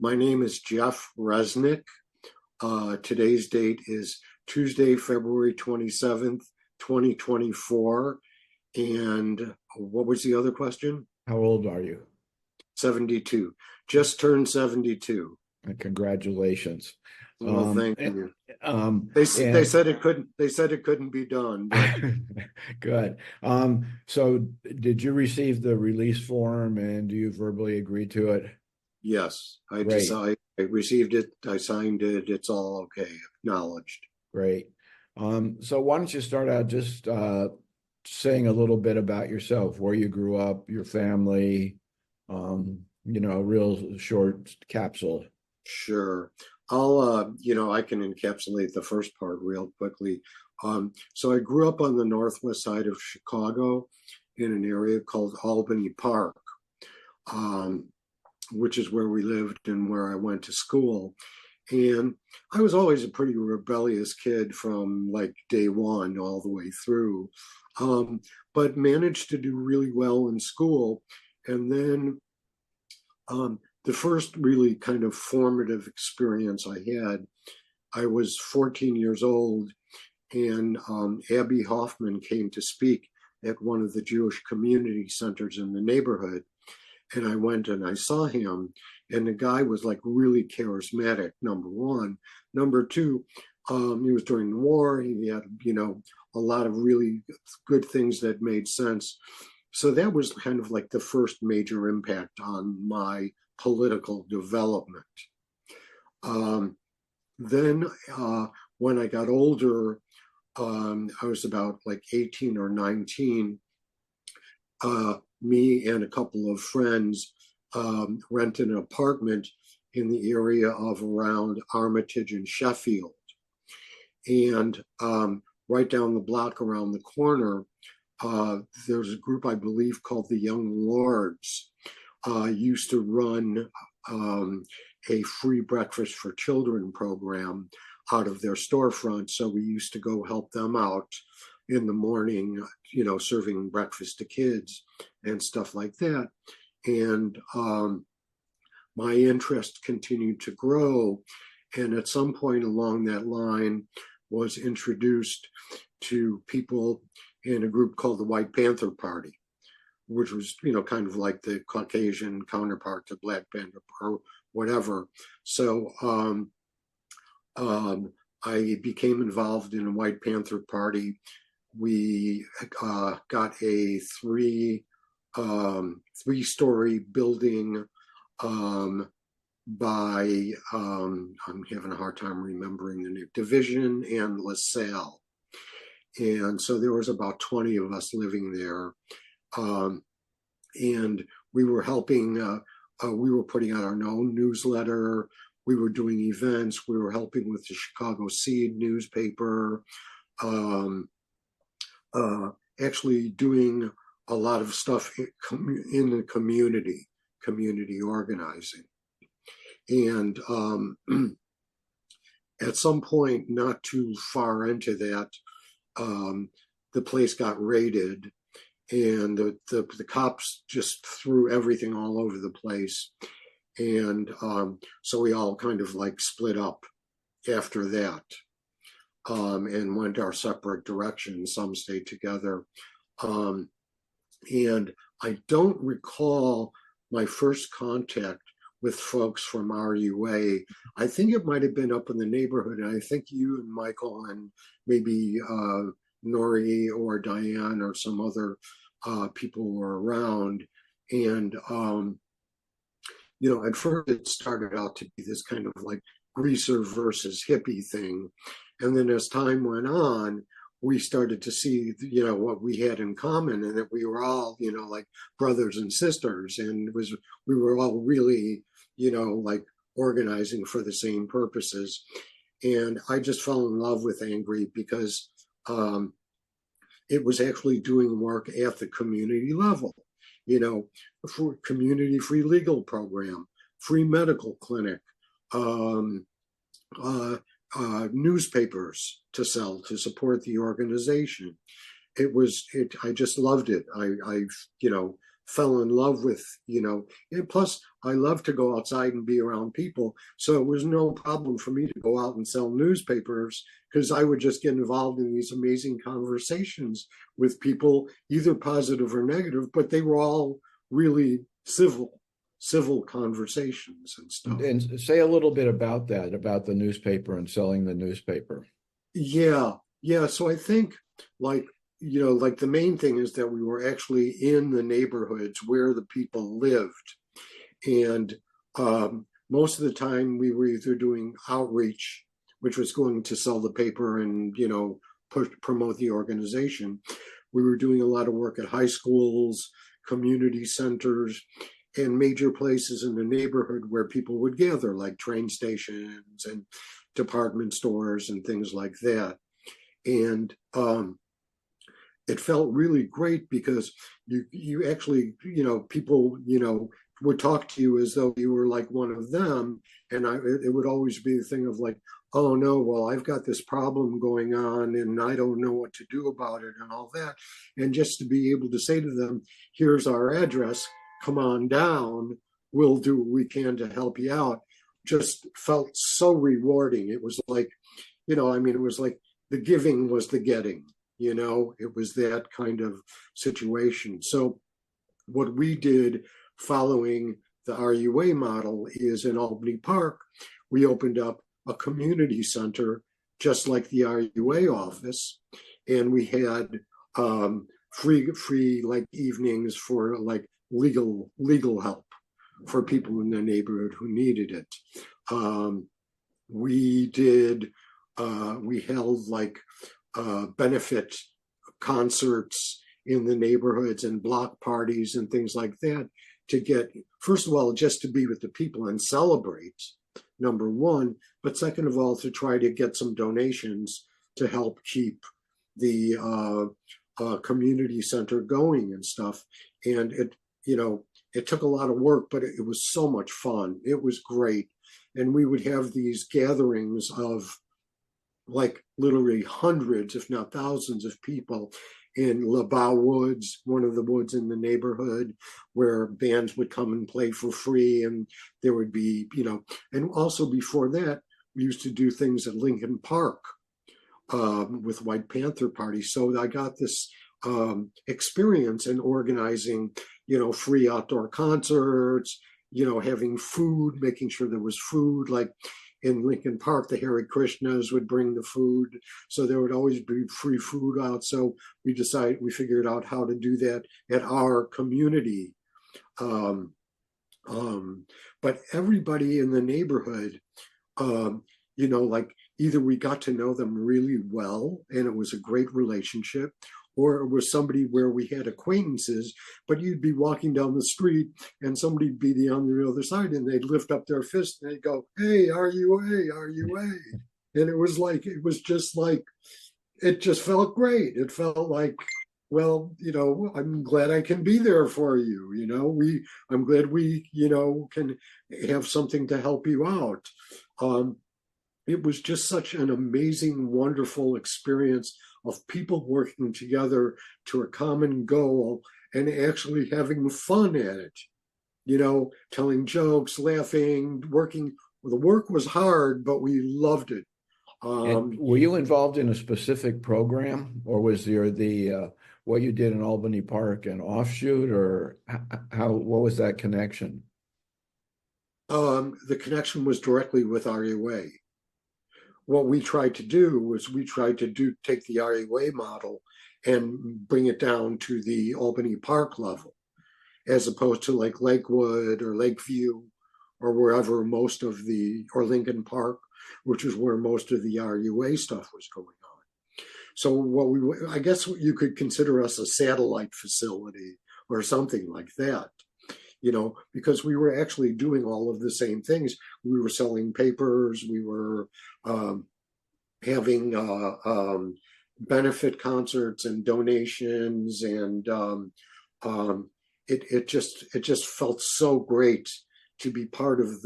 My name is Jeff Reznic. Today's date is Tuesday, February 27th, 2024. And what was the other question? How old are you? 72. Just turned 72. And congratulations. Well, thank you. They And said it couldn't. They said it couldn't be done. But good. So did you receive the release form and do you verbally agree to it? yes, I Great. decided. I received it. I signed it. It's all okay. Acknowledged. Great. So why don't you start out just saying a little bit about yourself, where you grew up, your family, a real short capsule. Sure. I can encapsulate the first part real quickly. So I grew up on the northwest side of Chicago in an area called Albany Park, which is where we lived and where I went to school. And I was always a pretty rebellious kid from like day one all the way through, but managed to do really well in school. And then the first really kind of formative experience I was 14 years old, and Abbie Hoffman came to speak at one of the Jewish community centers in the neighborhood. And I went and I saw him, and the guy was like really charismatic, number one. Number two, he was during the war. He had, a lot of really good things that made sense. So that was kind of like the first major impact on my political development. Then when I got older, I was about like 18 or 19. Me and a couple of friends rented an apartment in the area of around Armitage and Sheffield. And right down the block around the corner, there's a group, I believe, called the Young Lords, used to run a free breakfast for children program out of their storefront. So we used to go help them out in the morning, serving breakfast to kids and stuff like that. And my interest continued to grow. And at some point along that line was introduced to people in a group called the White Panther Party, which was, kind of like the Caucasian counterpart to Black Panther or whatever. So I became involved in the White Panther Party. We got a three-story building by I'm having a hard time remembering the name, Division and LaSalle. And so there was about 20 of us living there. And we were helping, we were putting out our own newsletter. We were doing events. We were helping with the Chicago Seed newspaper. Actually doing a lot of stuff in the community organizing. And at some point, not too far into that, the place got raided, and the cops just threw everything all over the place. And so we all kind of like split up after that. And went our separate directions. Some stayed together. And I don't recall my first contact with folks from RUA. I think it might have been up in the neighborhood. And I think you and Michael and maybe Nori or Diane or some other people were around. And, at first it started out to be this kind of like greaser versus hippie thing. And then as time went on, we started to see, what we had in common, and that we were all, like brothers and sisters. And we were all really, like organizing for the same purposes. And I just fell in love with Angry because it was actually doing work at the community level, for community free legal program, free medical clinic, newspapers to sell to support the organization. I just loved it. I fell in love with, and plus I love to go outside and be around people. So it was no problem for me to go out and sell newspapers because I would just get involved in these amazing conversations with people, either positive or negative, but they were all really civil conversations and stuff. And say a little bit about that, about the newspaper and selling the newspaper. Yeah, yeah. So I think like, like the main thing is that we were actually in the neighborhoods where the people lived. And most of the time we were either doing outreach, which was going to sell the paper and, promote the organization. We were doing a lot of work at high schools, community centers, and major places in the neighborhood where people would gather, like train stations and department stores and things like that. And it felt really great because you actually, people, would talk to you as though you were like one of them. And it would always be the thing of like, oh no, well, I've got this problem going on and I don't know what to do about it and all that. And just to be able to say to them, here's our address, come on down, we'll do what we can to help you out, just felt so rewarding. It was like, it was like the giving was the getting, it was that kind of situation. So what we did following the RUA model is in Albany Park, we opened up a community center just like the RUA office, and we had free like evenings for like legal help for people in the neighborhood who needed it. We held like benefit concerts in the neighborhoods and block parties and things like that to get, first of all, just to be with the people and celebrate, number one, but second of all, to try to get some donations to help keep the community center going and stuff. And it took a lot of work, but it was so much fun. It was great. And we would have these gatherings of like literally hundreds, if not thousands of people in LaBau Woods, one of the woods in the neighborhood, where bands would come and play for free. And there would be, and also before that, we used to do things at Lincoln Park with White Panther Party. So I got this experience in organizing, free outdoor concerts, having food, making sure there was food, like in Lincoln Park, the Hare Krishnas would bring the food. So there would always be free food out. So we figured out how to do that at our community. But everybody in the neighborhood, like either we got to know them really well and it was a great relationship, or it was somebody where we had acquaintances, but you'd be walking down the street and somebody'd be on the other side and they'd lift up their fist and they'd go, hey, RUA, RUA. And it just felt great. It felt like, well, I'm glad I can be there for you. I'm glad we, can have something to help you out. It was just such an amazing, wonderful experience of people working together to a common goal and actually having fun at it, telling jokes, laughing, working. The work was hard, but we loved it. And were you involved in a specific program, or was there what you did in Albany Park an offshoot, or what was that connection? The connection was directly with RUA. What we tried to do was take the RUA model and bring it down to the Albany Park level, as opposed to like Lakewood or Lakeview or wherever or Lincoln Park, which is where most of the RUA stuff was going on. So I guess you could consider us a satellite facility or something like that, because we were actually doing all of the same things. We were selling papers, we were having benefit concerts and donations, and it just felt so great to be part of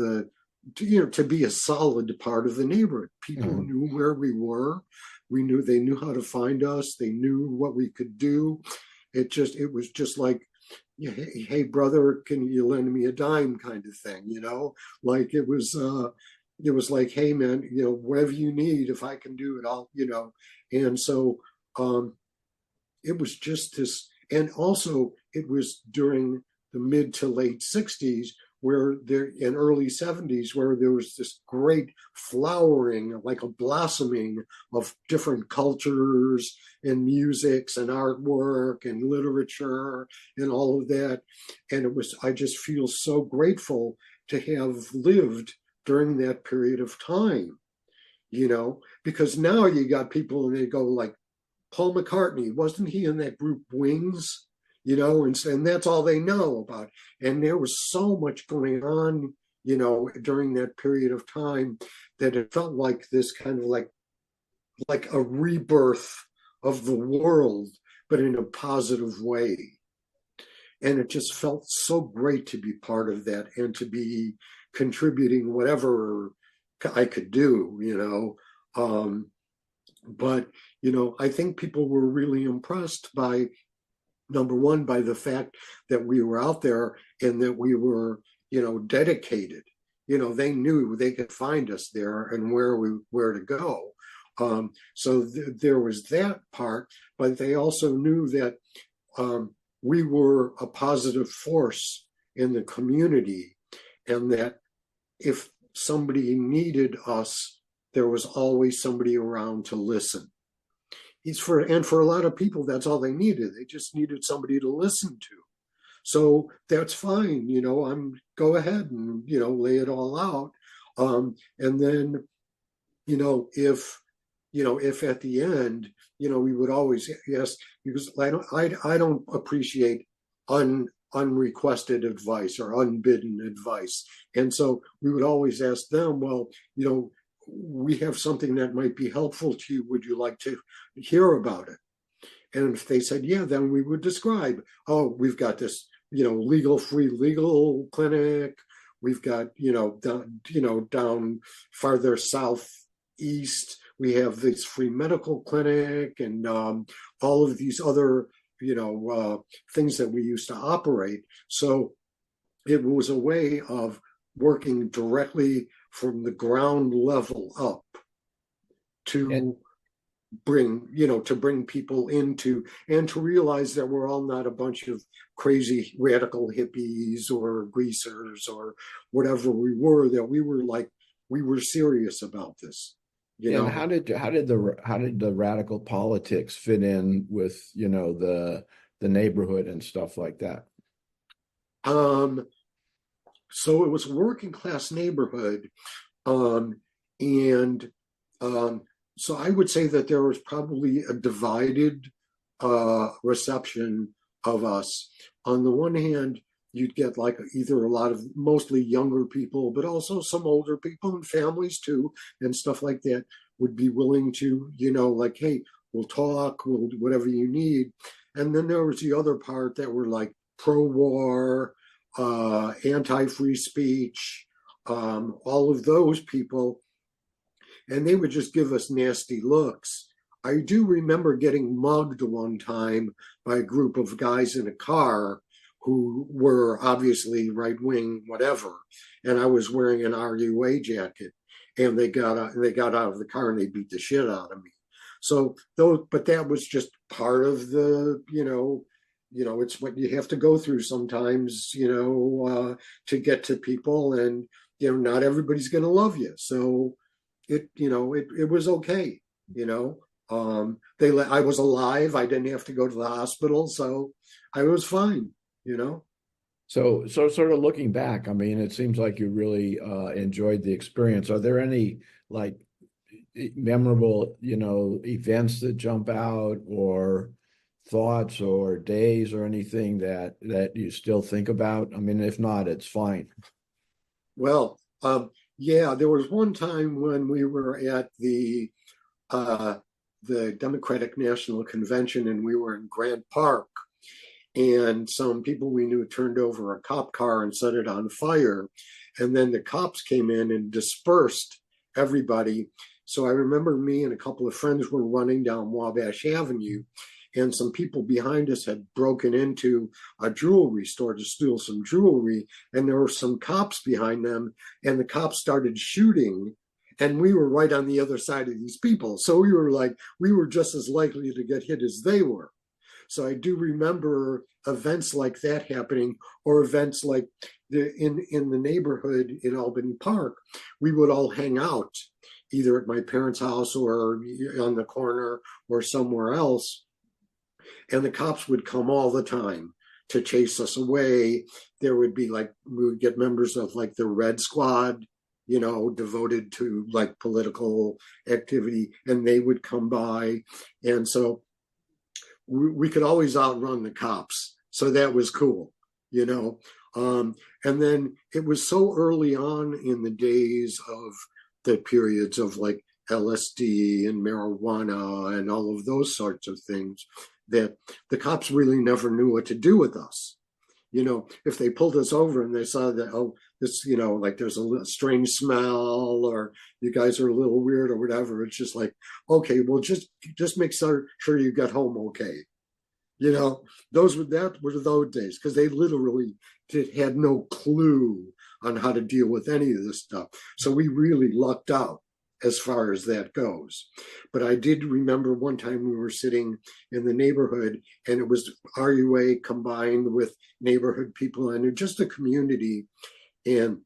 to be a solid part of the neighborhood. People knew where we were. They knew how to find us. They knew what we could do. It was just like hey brother, can you lend me a dime kind of thing, like it was like, hey man, whatever you need, if I can do it, I'll. And so it was just this, and also it was during the mid to late 60s where there in early 70s where there was this great flowering, like a blossoming of different cultures and musics and artwork and literature and all of that. And I just feel so grateful to have lived during that period of time, because now you got people and they go like, Paul McCartney, wasn't he in that group Wings? And that's all they know about. And there was so much going on, during that period of time that it felt like this kind of like a rebirth of the world, but in a positive way. And it just felt so great to be part of that and to be contributing whatever I could do, but I think people were really impressed by, number one, by the fact that we were out there and that we were, dedicated. They knew they could find us there and where to go. So there was that part, but they also knew that we were a positive force in the community, and that if somebody needed us, there was always somebody around to listen. And for a lot of people, that's all they needed. They just needed somebody to listen to. So that's fine, go ahead and, lay it all out. And then, if at the end, we would always, yes, because I don't appreciate unrequested advice or unbidden advice. And so we would always ask them, well, we have something that might be helpful to you. Would you like to hear about it? And if they said, yeah, then we would describe, oh, we've got this, free legal clinic. We've got, down farther southeast, we have this free medical clinic and all of these other, things that we used to operate. So it was a way of working directly from the ground level up to bring people into, and to realize that we're all not a bunch of crazy radical hippies or greasers or whatever we were, that we were serious about this. And how did the radical politics fit in with, the neighborhood and stuff like that? So it was a working class neighborhood. So I would say that there was probably a divided reception of us. On the one hand, you'd get like either a lot of mostly younger people, but also some older people and families too, and stuff like that would be willing to, like, hey, we'll talk, we'll do whatever you need. And then there was the other part that were like pro-war, anti-free speech, all of those people, and they would just give us nasty looks. I do remember getting mugged one time by a group of guys in a car who were obviously right-wing, whatever, and I was wearing an RUA jacket, and they got out of the car and they beat the shit out of me. So, but that was just part of the, it's what you have to go through sometimes, to get to people, and not everybody's going to love you. So it was okay. I was alive. I didn't have to go to the hospital, so I was fine. So sort of looking back, I mean, it seems like you really enjoyed the experience. Are there any like memorable, events that jump out, or thoughts or days or anything that you still think about? I mean, if not, it's fine. Well, yeah, there was one time when we were at the Democratic National Convention, and we were in Grant Park, and some people we knew turned over a cop car and set it on fire, and then the cops came in and dispersed everybody. So I remember me and a couple of friends were running down Wabash Avenue, and some people behind us had broken into a jewelry store to steal some jewelry, and there were some cops behind them, and the cops started shooting, and we were right on the other side of these people. So we were just as likely to get hit as they were. So I do remember events like that happening, or events like in the neighborhood in Albany Park. We would all hang out either at my parents' house or on the corner or somewhere else. And the cops would come all the time to chase us away. There would be we would get members of the Red Squad, devoted to political activity, and they would come by. And so we could always outrun the cops. So that was cool, and then it was so early on in the days of the periods of LSD and marijuana and all of those sorts of things that the cops really never knew what to do with us. If they pulled us over and they saw that, this, there's a strange smell, or you guys are a little weird or whatever, it's just okay, well, just make sure you get home okay. Those were those days, because they literally had no clue on how to deal with any of this stuff. So we really lucked out as far as that goes. But I did remember one time we were sitting in the neighborhood, and it was RUA combined with neighborhood people and just a community. And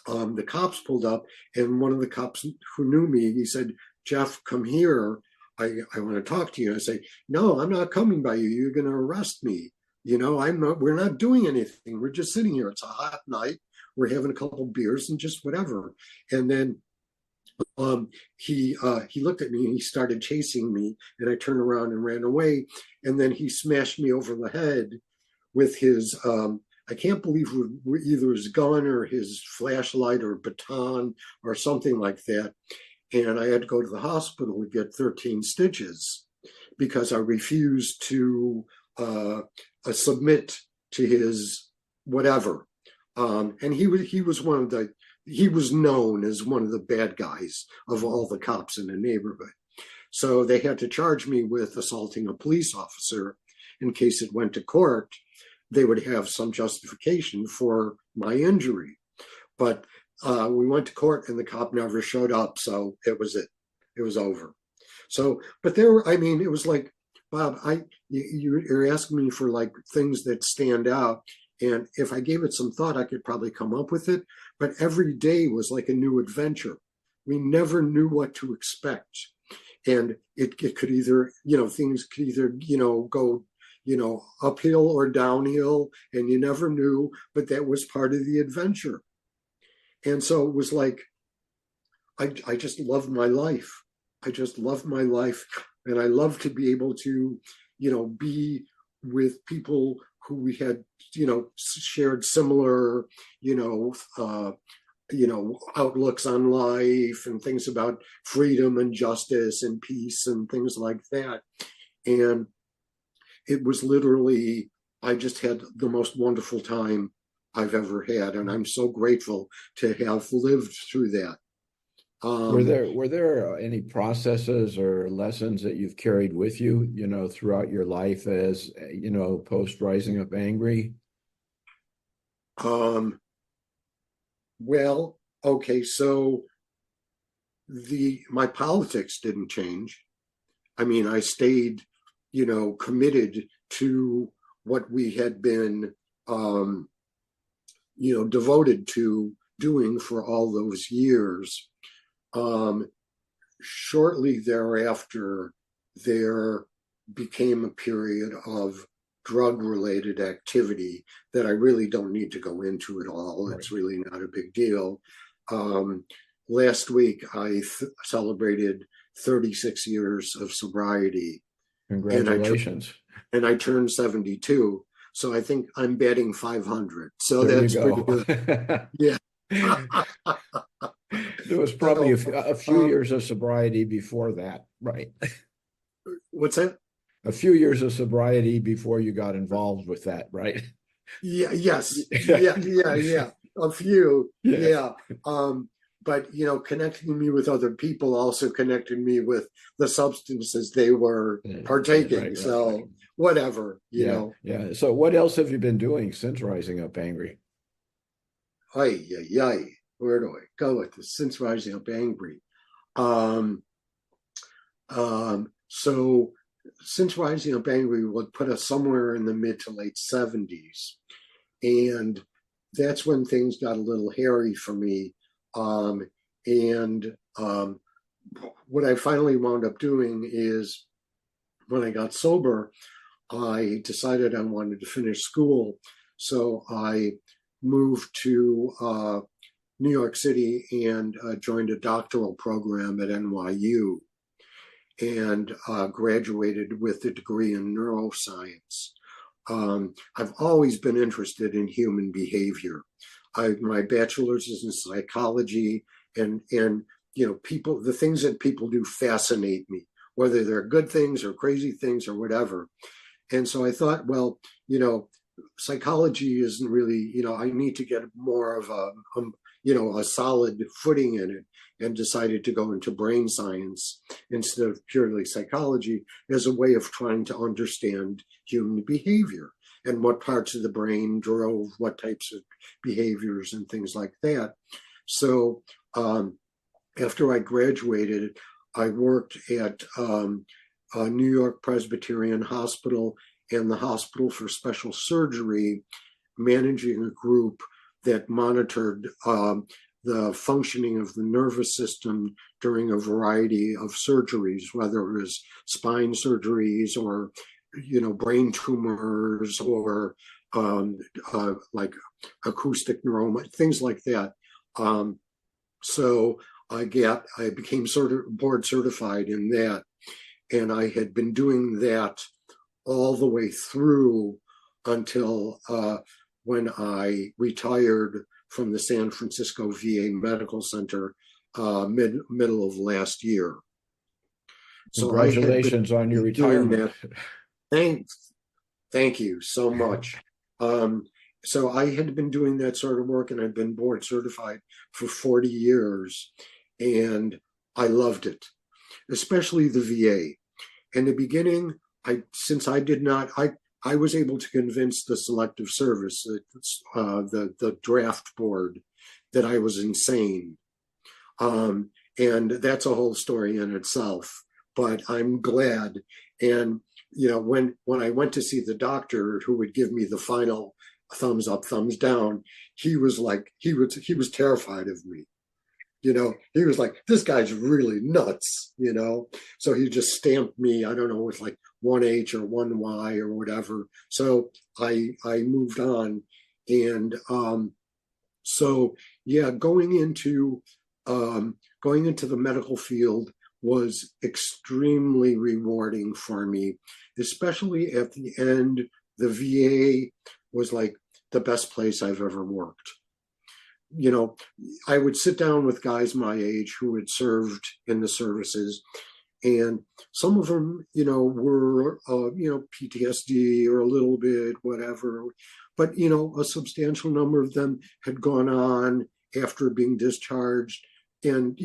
the cops pulled up, and one of the cops who knew me, he said, "Jeff, come here. I want to talk to you." I say, "No, I'm not coming by you. You're going to arrest me. We're not doing anything. We're just sitting here. It's a hot night. We're having a couple beers and just whatever." And then he looked at me and he started chasing me, and I turned around and ran away. And then he smashed me over the head with his, I can't believe either his gun or his flashlight or baton or something like that. And I had to go to the hospital to get 13 stitches because I refused to submit to his whatever. And he was known as one of the bad guys of all the cops in the neighborhood. So they had to charge me with assaulting a police officer. In case it went to court, they would have some justification for my injury. But we went to court and the cop never showed up. So it was it. It was over. So, but it was Bob, you're asking me for things that stand out. And if I gave it some thought, I could probably come up with it. But every day was like a new adventure. We never knew what to expect. And it could either, things could either, go, uphill or downhill, and you never knew, but that was part of the adventure. And so it was I just loved my life. I just loved my life. And I love to be able to, be with people who we had, shared similar, outlooks on life and things about freedom and justice and peace and things like that. And it was literally, I just had the most wonderful time I've ever had. And I'm so grateful to have lived through that. Were there any processes or lessons that you've carried with you, throughout your life as, post Rising Up Angry? Well, okay, so my politics didn't change. I stayed, committed to what we had been, devoted to doing for all those years. Shortly thereafter, there became a period of drug-related activity that I really don't need to go into at all. Right. It's really not a big deal. Last week, I celebrated 36 years of sobriety. Congratulations. And I turned 72. So I think I'm batting 500. So there that's pretty good. Yeah. There was probably a few years of sobriety before that, right? What's that? A few years of sobriety before you got involved with that, right? Yeah. Yes. Yeah. A few. Yes. Yeah. but connecting me with other people also connected me with the substances they were partaking. Right. So whatever, Yeah. So what else have you been doing since Rising Up Angry? Ay, ay, ay. Where do I go with this? Since Rising Up Angry. Um, so since Rising Up Angry would put us somewhere in the mid to late 70s. And that's when things got a little hairy for me. And what I finally wound up doing is when I got sober, I decided I wanted to finish school. So I moved to New York City and joined a doctoral program at NYU and graduated with a degree in neuroscience. I've always been interested in human behavior. My bachelor's is in psychology, and people, the things that people do fascinate me, whether they're good things or crazy things or whatever. And so I thought, well, psychology isn't really, I need to get more of a solid footing in it, and decided to go into brain science instead of purely psychology as a way of trying to understand human behavior and what parts of the brain drove what types of behaviors and things like that. So after I graduated, I worked at New York Presbyterian Hospital and the Hospital for Special Surgery, managing a group that monitored the functioning of the nervous system during a variety of surgeries, whether it was spine surgeries or, brain tumors or like acoustic neuroma, things like that. So I became board certified in that. And I had been doing that all the way through until when I retired from the San Francisco VA Medical Center middle of last year. So congratulations on your retirement. Thank you so much. So I had been doing that sort of work, and I've been board certified for 40 years, and I loved it, especially the VA. In the beginning, I was able to convince the Selective Service, the draft board, that I was insane. And that's a whole story in itself, but I'm glad. And, when I went to see the doctor who would give me the final thumbs up, thumbs down, he was terrified of me. He was like, this guy's really nuts, So he just stamped me, I don't know, with like 1H or 1Y or whatever. So I moved on. And so, yeah, going into the medical field was extremely rewarding for me, especially at the end. The VA was like the best place I've ever worked. I would sit down with guys my age who had served in the services, and some of them, were, PTSD or a little bit, whatever. But, a substantial number of them had gone on after being discharged and,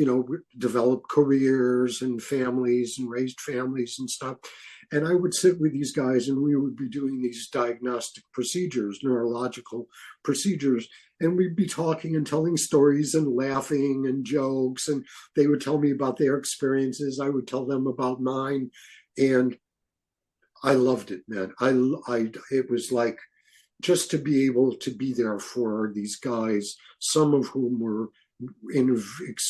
developed careers and families and raised families and stuff. And I would sit with these guys and we would be doing these diagnostic procedures, neurological procedures. And we'd be talking and telling stories and laughing and jokes. And they would tell me about their experiences. I would tell them about mine. And I loved it, man. It was like just to be able to be there for these guys, some of whom were in a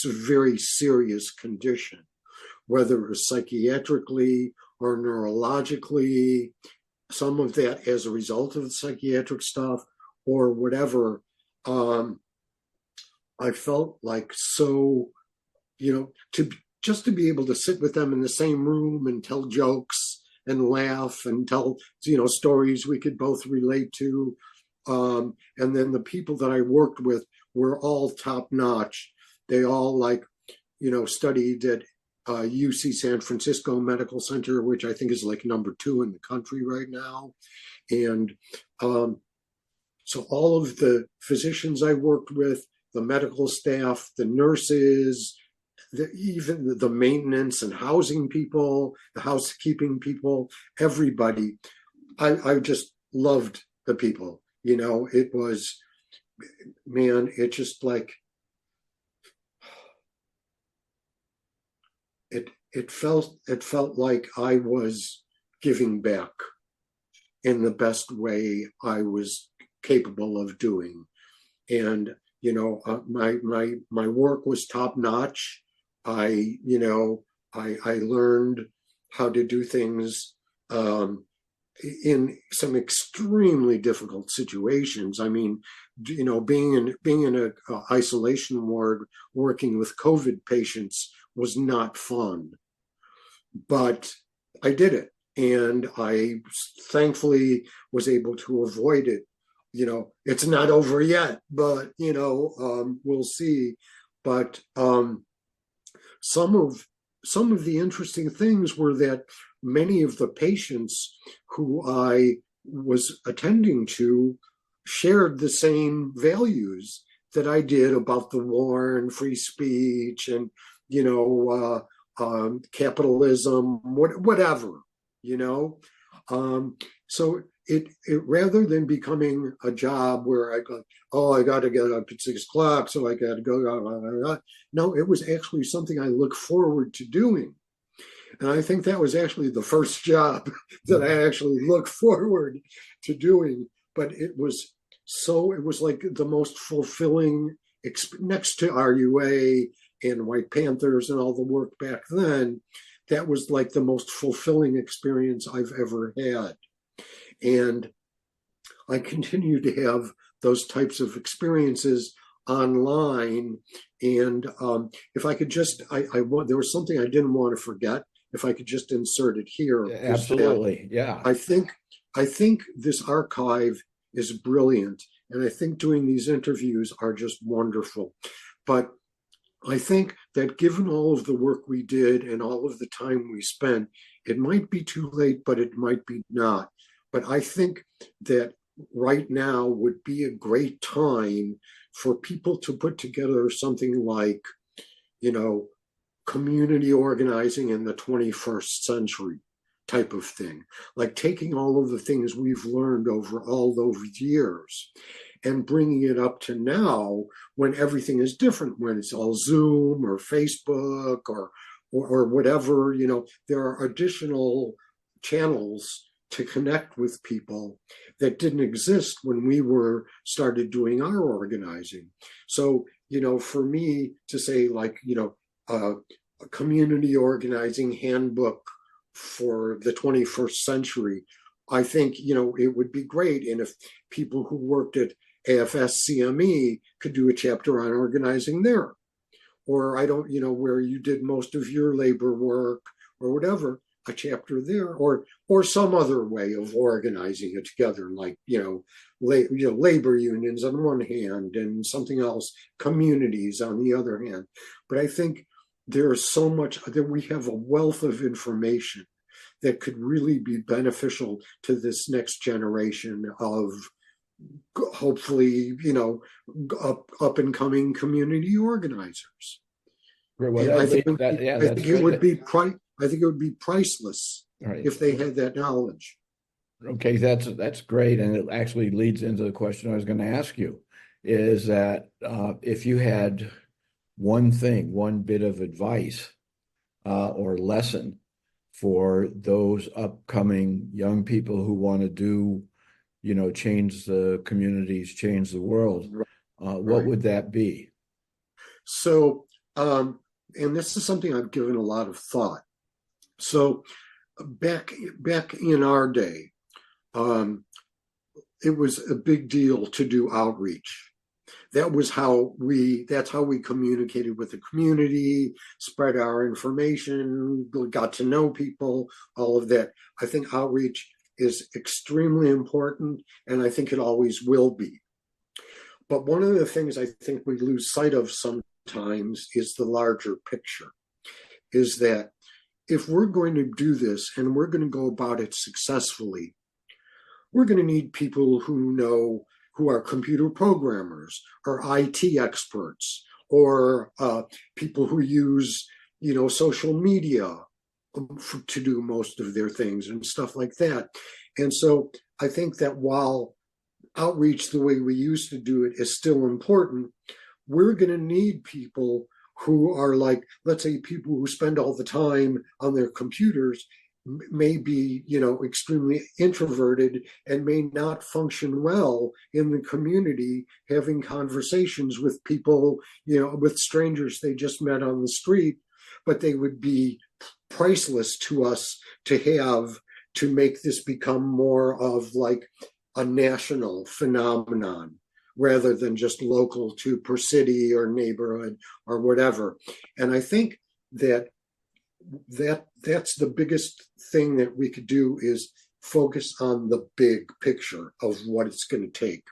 very serious condition, whether it was psychiatrically or neurologically, some of that as a result of the psychiatric stuff or whatever. I felt like so, to be able to sit with them in the same room and tell jokes and laugh and tell, stories we could both relate to. And then the people that I worked with were all top notch. They all studied at UC San Francisco Medical Center, which I think is like number 2 in the country right now. And so all of the physicians I worked with the medical staff, the nurses, even the maintenance and housing people, the housekeeping people, everybody. I just loved the people. It was, man, it just like, it felt like I was giving back in the best way I was capable of doing. And my work was top notch. I learned how to do things in some extremely difficult situations. I mean, being in a isolation ward working with COVID patients was not fun, but I did it, and I thankfully was able to avoid it. It's not over yet, but we'll see. But some of the interesting things were that many of the patients who I was attending to shared the same values that I did about the war and free speech and capitalism, whatever. So it rather than becoming a job where I go, I got to get up at 6 o'clock, so I got to go. No, it was actually something I look forward to doing. And I think that was actually the first job that I actually looked forward to doing. But it was like the most fulfilling, next to RUA and White Panthers and all the work back then, that was like the most fulfilling experience I've ever had. And I continue to have those types of experiences online. And if I could just, there was something I didn't want to forget. If I could just insert it here. Absolutely, yeah. I think this archive is brilliant, and I think doing these interviews are just wonderful. But I think that given all of the work we did and all of the time we spent, it might be too late, but it might be not. But I think that right now would be a great time for people to put together something like, community organizing in the 21st century type of thing, like taking all of the things we've learned over all those years and bringing it up to now when everything is different, when it's all Zoom or Facebook or whatever. There are additional channels to connect with people that didn't exist when we started doing our organizing. So, for me to say like, a community organizing handbook for the 21st century, I think, it would be great. And if people who worked at AFS CME could do a chapter on organizing there, or where you did most of your labor work or whatever, a chapter there, or some other way of organizing it together, like, labor unions on one hand and something else, communities on the other hand. But I think there is so much that we have a wealth of information that could really be beneficial to this next generation of hopefully, up and coming community organizers. Well, I think it would be priceless, right, if they had that knowledge. Okay, that's great, and it actually leads into the question I was going to ask you, is that if you had one bit of advice or lesson for those upcoming young people who want to do, change the communities, change the world, what would that be? So, and this is something I've given a lot of thought. So back in our day, it was a big deal to do outreach. That's how we communicated with the community, spread our information, got to know people, all of that. I think outreach is extremely important, and I think it always will be. But one of the things I think we lose sight of sometimes is the larger picture, is that if we're going to do this and we're going to go about it successfully, we're going to need people who who are computer programmers or IT experts or people who use, social media to do most of their things and stuff like that. And so I think that while outreach the way we used to do it is still important, we're going to need people who are like, let's say, people who spend all the time on their computers may be, extremely introverted and may not function well in the community, having conversations with people, with strangers they just met on the street, but they would be priceless to us to have to make this become more of like a national phenomenon rather than just local to per city or neighborhood or whatever. And I think that's the biggest thing that we could do is focus on the big picture of what it's going to take.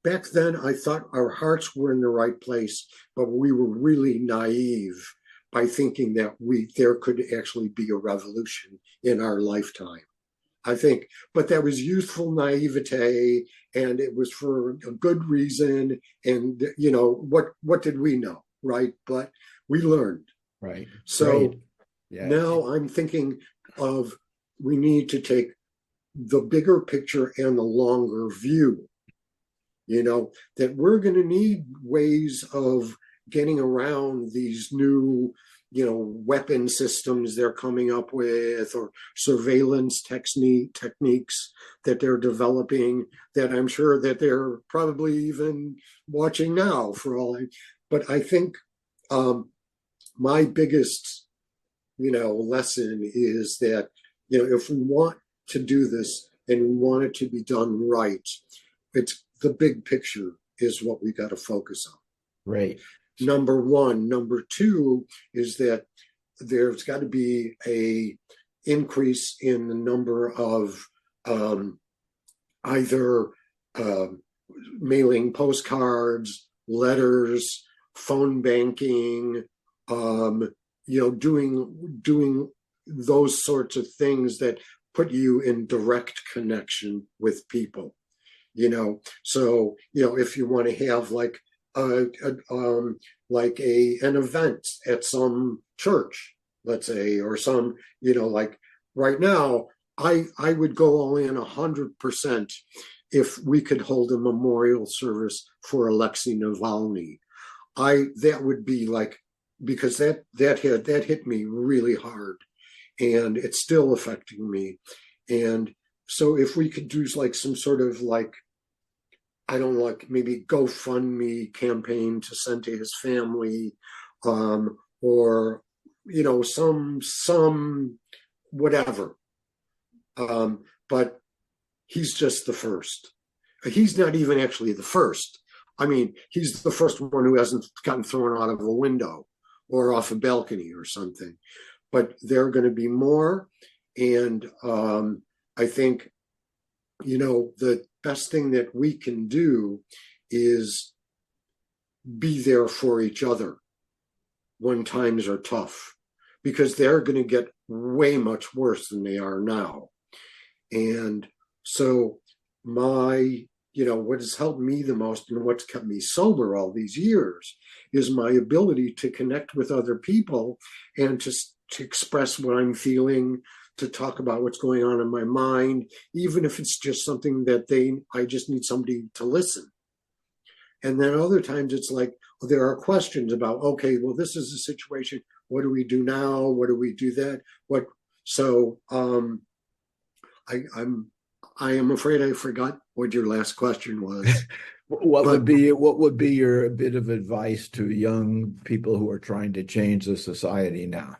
Back then, I thought our hearts were in the right place, but we were really naive by thinking that there could actually be a revolution in our lifetime. I think, but that was youthful naivete, and it was for a good reason. And what did we know, right? But we learned, right? So right. Yeah. Now I'm thinking of we need to take the bigger picture and the longer view. That we're going to need ways of getting around these new weapon systems they're coming up with, or surveillance techniques that they're developing that I'm sure that they're probably even watching now for all. But I think my biggest, lesson is that, if we want to do this and we want it to be done right, it's the big picture is what we got to focus on. Right. Number one. Number two is that there's got to be a increase in the number of either mailing postcards, letters, phone banking, doing those sorts of things that put you in direct connection with people. So if you want to have like an event at some church, let's say, or some, like right now, I would go all in 100% if we could hold a memorial service for Alexei Navalny. That would be like, because that hit me really hard, and it's still affecting me. And so if we could do like some sort of like, I don't know, like maybe GoFundMe campaign to send to his family, or some whatever. But he's just the first. He's not even actually the first. I mean, he's the first one who hasn't gotten thrown out of a window or off a balcony or something. But there are going to be more, and I think the best thing that we can do is be there for each other when times are tough, because they're going to get way much worse than they are now. And so what has helped me the most and what's kept me sober all these years is my ability to connect with other people and to express what I'm feeling, to talk about what's going on in my mind, even if it's just something that I just need somebody to listen. And then other times it's like, there are questions about, okay, well, this is a situation. What do we do now? What do we do that? I am afraid I forgot what your last question was. What would be your bit of advice to young people who are trying to change the society now?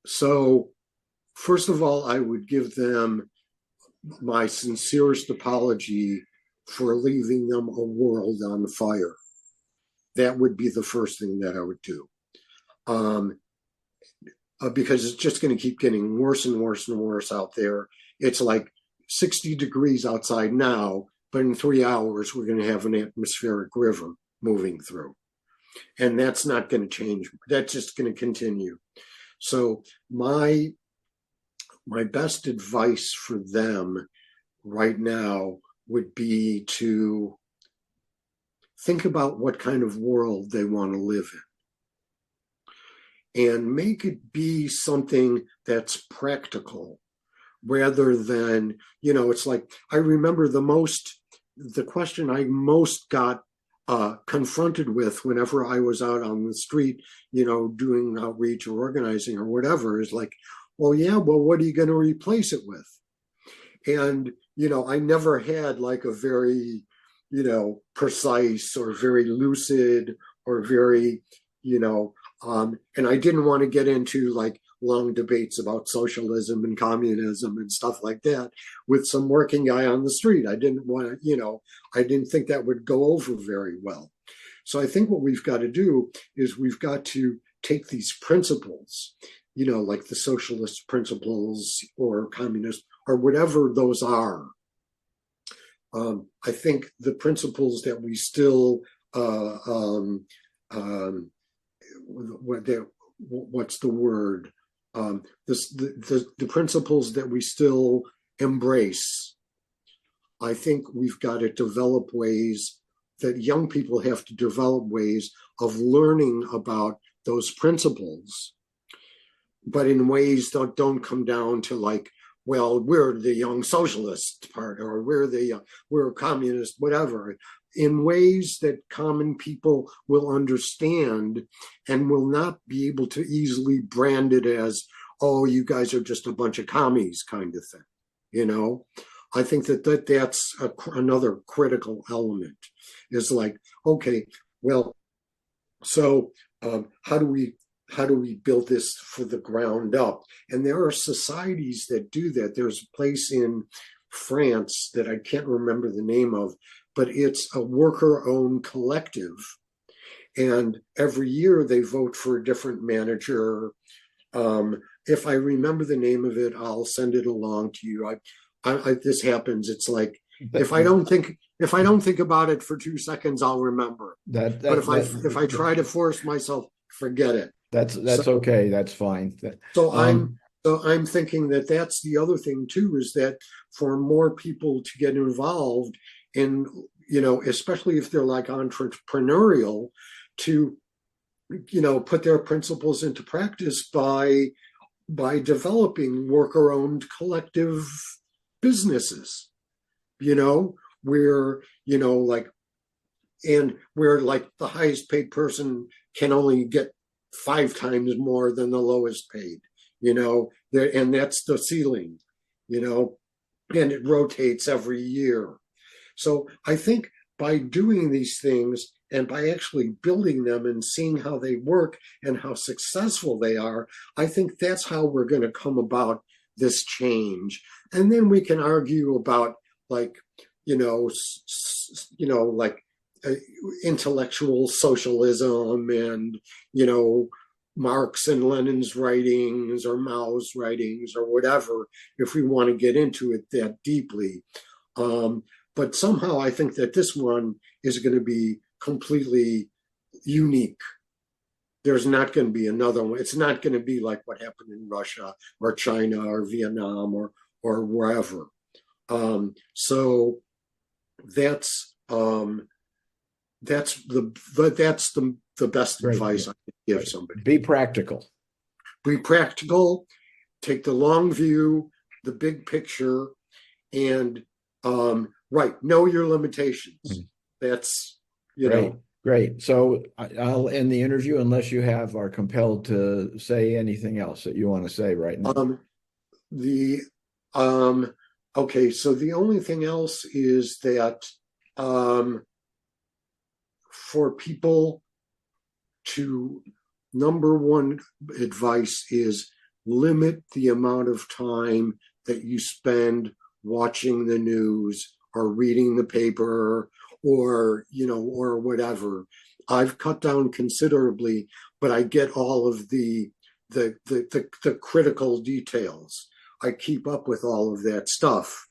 So first of all, I would give them my sincerest apology for leaving them a world on fire. That would be the first thing that I would do. Because it's just going to keep getting worse and worse and worse out there. It's like 60 degrees outside now, but in 3 hours, we're going to have an atmospheric river moving through. And that's not going to change. That's just going to continue. So my my best advice for them right now would be to think about what kind of world they want to live in and make it be something that's practical rather than, it's like, I remember the question I most got confronted with whenever I was out on the street, doing outreach or organizing or whatever is like, well, yeah, well, what are you going to replace it with? And, I never had like a very, precise or very lucid or very, and I didn't want to get into like long debates about socialism and communism and stuff like that with some working guy on the street. I didn't want to, I didn't think that would go over very well. So I think what we've got to do is we've got to take these principles, like the socialist principles or communist or whatever those are. I think the principles that we still, what's the word? The principles that we still embrace. I think we've got to develop ways that young people have to develop ways of learning about those principles, but in ways that don't come down to like, well, we're the young socialist part, or we're a communist, whatever, in ways that common people will understand and will not be able to easily brand it as, oh, you guys are just a bunch of commies kind of thing, I think that's another critical element is like, okay, well, so how do we build this for the ground up? And there are societies that do that. There's a place in France that I can't remember the name of, but it's a worker-owned collective. And every year they vote for a different manager. If I remember the name of it, I'll send it along to you. This happens. It's like, if I don't think about it for 2 seconds, I'll remember. But if I try to force myself, forget it. That's okay. That's fine. So I'm thinking that that's the other thing too, is that for more people to get involved in, especially if they're like entrepreneurial, to, put their principles into practice by developing worker-owned collective businesses, where, and where like the highest paid person can only get 5 times more than the lowest paid, and that's the ceiling, and it rotates every year. So I think by doing these things and by actually building them and seeing how they work and how successful they are, I think that's how we're going to come about this change. And then we can argue about like, like intellectual socialism and, Marx and Lenin's writings or Mao's writings or whatever, if we want to get into it that deeply. But somehow I think that this one is going to be completely unique. There's not going to be another one. It's not going to be like what happened in Russia or China or Vietnam or wherever. So that's the best advice I can give somebody. Be practical. Be practical. Take the long view, the big picture, and know your limitations. That's Great. So I'll end the interview unless you are compelled to say anything else that you want to say right now. Okay. So the only thing else is that for people to, number one advice is limit the amount of time that you spend watching the news or reading the paper or whatever. I've cut down considerably, but I get all of the critical details. I keep up with all of that stuff,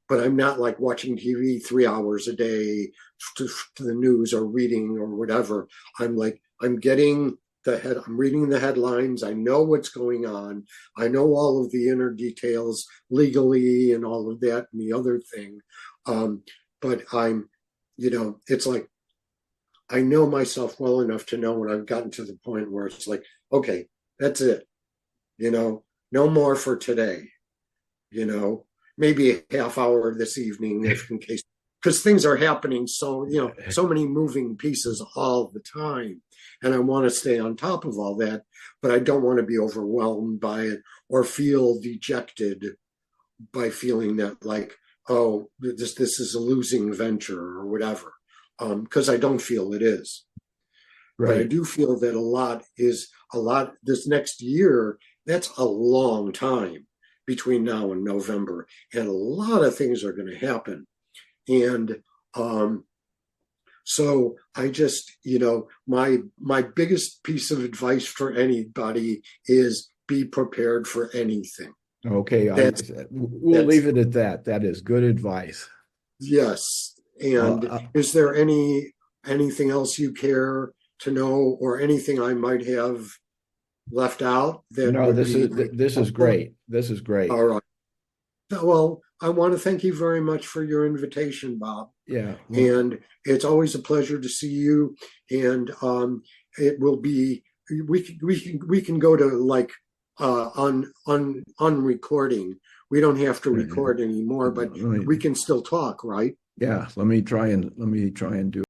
but I'm not like watching TV 3 hours a day to the news or reading or whatever. I'm getting I'm reading the headlines. I know what's going on. I know all of the inner details legally and all of that and the other thing. But it's like I know myself well enough to know when I've gotten to the point where it's like, okay, that's it. No more for today. Maybe a half hour this evening, if in case, because things are happening. So, so many moving pieces all the time. And I want to stay on top of all that, but I don't want to be overwhelmed by it or feel dejected by feeling that like, oh, this is a losing venture or whatever. Because I don't feel it is. Right. But I do feel that a lot this next year, that's a long time between now and November. And a lot of things are going to happen. And so I just, my biggest piece of advice for anybody is be prepared for anything. Okay. We'll leave it at that. That is good advice. Yes. And is there anything else you care to know or anything I might have left out? No, this is great. This is great. All right. Well, I want to thank you very much for your invitation, Bob. Yeah. And it's always a pleasure to see you. And it will be we can go to like on recording. We don't have to record anymore, but we can still talk, right? Yeah. Let me try and do